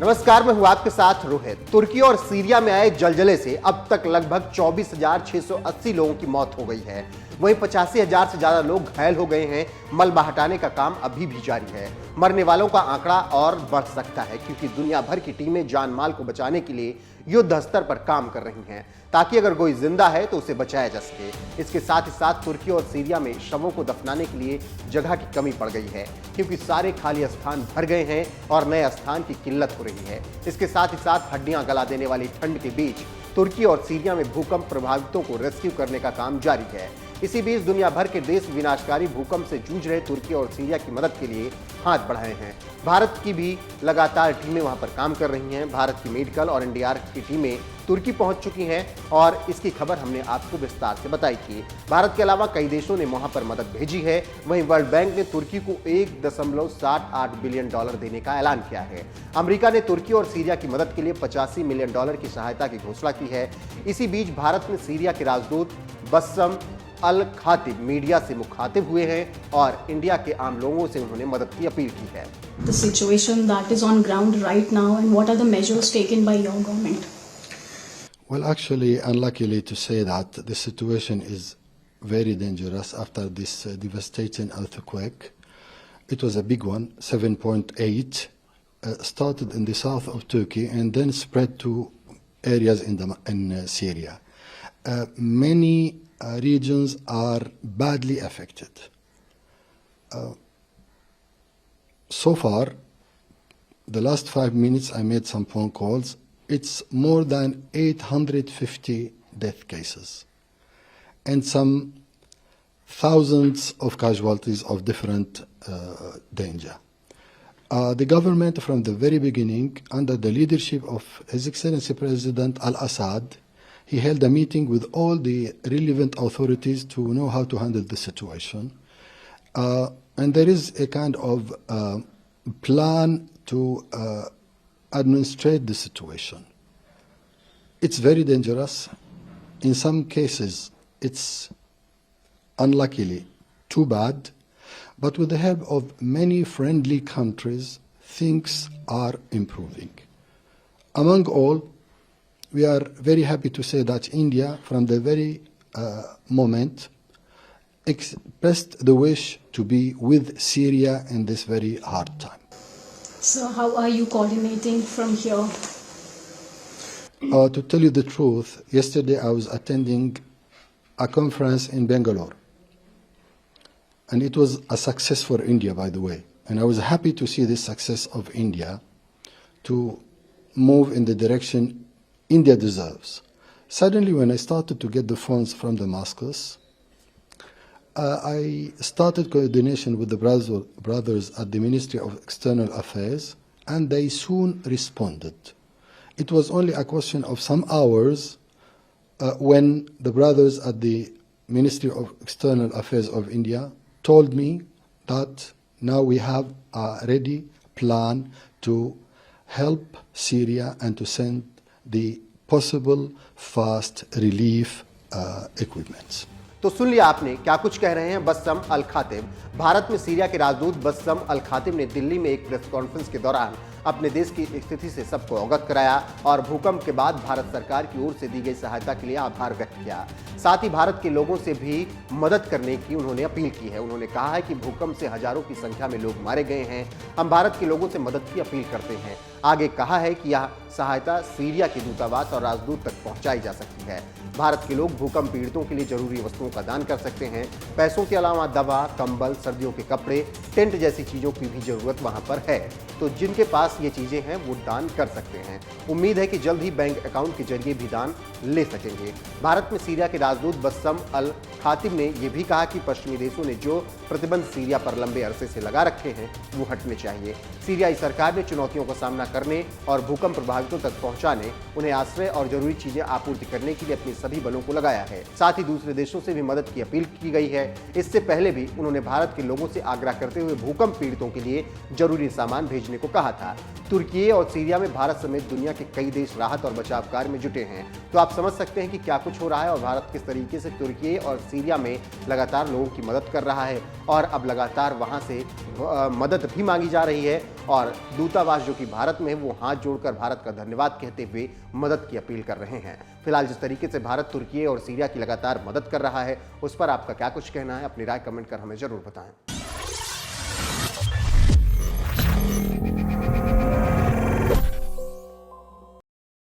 नमस्कार, मैं हूं आपके साथ रोहित। तुर्की और सीरिया में आए जलजले से अब तक लगभग 24,680 लोगों की मौत हो गई है। वहीं 85,000 से ज्यादा लोग घायल हो गए हैं। मलबा हटाने का काम अभी भी जारी है। मरने वालों का आंकड़ा और बढ़ सकता है क्योंकि दुनिया भर की टीमें जान माल को बचाने के लिए युद्ध स्तर पर काम कर रही हैं ताकि अगर कोई जिंदा है तो उसे बचाया जा सके। इसके साथ ही साथ तुर्की और सीरिया में शवों को दफनाने के लिए जगह की कमी पड़ गई है क्योंकि सारे खाली स्थान भर गए हैं और नए स्थान की किल्लत हो रही है। इसके साथ ही साथ हड्डियां गला देने वाली ठंड के बीच तुर्की और सीरिया में भूकंप प्रभावितों को रेस्क्यू करने का काम जारी है। इसी बीच दुनिया भर के देश विनाशकारी भूकंप से जूझ रहे तुर्की और सीरिया की मदद के लिए हाथ बढ़ाए हैं। भारत की भी लगातार टीमें वहां पर काम कर रही हैं। भारत की मेडिकल और एनडीआरएफ की टीमें तुर्की पहुंच चुकी हैं और इसकी खबर हमने आपको विस्तार से बताई थी। भारत के अलावा कई देशों ने वहां पर मदद भेजी है। वहीं वर्ल्ड बैंक ने तुर्की को $1.78 बिलियन देने का ऐलान किया है। अमेरिका ने तुर्की और सीरिया की मदद के लिए $85 मिलियन की सहायता की घोषणा की है। इसी बीच भारत में सीरिया के राजदूत बस्सम अल खातिब मीडिया से मुखातिब हुए हैं और इंडिया के आम लोगों से उन्होंने मदद की अपील की है। The situation that is on ground right now and what are the measures taken by your government? Well, actually, unluckily to say that the situation is very dangerous after this devastating earthquake. It was a big one, 7.8, started in the south of Turkey and then spread to areas in Syria. Many regions are badly affected. So far, the last 5 minutes I made some phone calls. It's more than 850 death cases and some thousands of casualties of different danger. The government from the very beginning, under the leadership of His Excellency President Al-Assad, he held a meeting with all the relevant authorities to know how to handle the situation. And there is a kind of plan to administrate the situation. It's very dangerous. In some cases, it's unluckily too bad. But with the help of many friendly countries, things are improving. Among all, we are very happy to say that India, from the very moment, expressed the wish to be with Syria in this very hard time. So how are you coordinating from here? To tell you the truth, yesterday I was attending a conference in Bangalore. And it was a success for India, by the way. And I was happy to see this success of India to move in the direction India deserves. Suddenly, when I started to get the funds from Damascus, I started coordination with the brothers at the Ministry of External Affairs, and they soon responded. It was only a question of some hours when the brothers at the Ministry of External Affairs of India told me that now we have a ready plan to help Syria and to send the possible fast relief equipments. तो सुन लिया आपने क्या कुछ कह रहे हैं बस्सम अल खातिब। भारत में Syria के राजदूत बस्सम अल खातिब ने दिल्ली में एक प्रेस कॉन्फ्रेंस के दौरान अपने देश की स्थिति से सबको अवगत कराया और भूकंप के बाद भारत सरकार की ओर से दी गई सहायता के लिए आभार व्यक्त किया। साथ ही भारत के लोगों से भी मदद करने की उन्होंने अपील की है। उन्होंने कहा है कि भूकंप से हजारों की संख्या में लोग मारे गए हैं। हम भारत के लोगों से मदद की अपील करते हैं। आगे कहा है कि यह सहायता सीरिया के दूतावास और राजदूत तक पहुंचाई जा सकती है। भारत के लोग भूकंप पीड़ितों के लिए जरूरी वस्तुओं का दान कर सकते हैं। पैसों के अलावा दवा, कंबल, सर्दियों के कपड़े, टेंट जैसी चीजों की भी जरूरत वहां पर है, तो जिनके पास ये चीजें हैं वो दान कर सकते हैं। उम्मीद है कि जल्द ही बैंक अकाउंट के जरिए भी दान ले सकेंगे। भारत में सीरिया के राजदूत बस्सम अल खातिब ने यह भी कहा कि पश्चिमी देशों ने जो प्रतिबंध सीरिया पर लंबे अरसे से लगा रखे हैं वो हटने चाहिए। सीरियाई सरकार ने चुनौतियों का सामना करने और भूकंप प्रभावितों तक पहुंचाने, उन्हें आश्रय और जरूरी चीजें आपूर्ति करने के लिए अपने सभी बलों को लगाया है। साथ ही दूसरे देशों से भी मदद की अपील की गई है। इससे पहले भी उन्होंने भारत के लोगों से आग्रह करते हुए भूकंप पीड़ितों के लिए जरूरी सामान भेजने को कहा था। तुर्की और सीरिया में भारत समेत दुनिया के कई देश राहत और बचाव कार्य में जुटे हैं। तो आप समझ सकते हैं कि क्या कुछ हो रहा है और भारत किस तरीके से तुर्की और सीरिया में लगातार लोगों की मदद कर रहा है और अब लगातार वहां से मदद भी मांगी जा रही है और दूतावास जो कि भारत में है वो हाथ जोड़कर भारत का धन्यवाद कहते हुए मदद की अपील कर रहे हैं। फिलहाल जिस तरीके से भारत तुर्की और सीरिया की लगातार मदद कर रहा है उस पर आपका क्या कुछ कहना है, अपनी राय कमेंट कर हमें जरूर बताएं।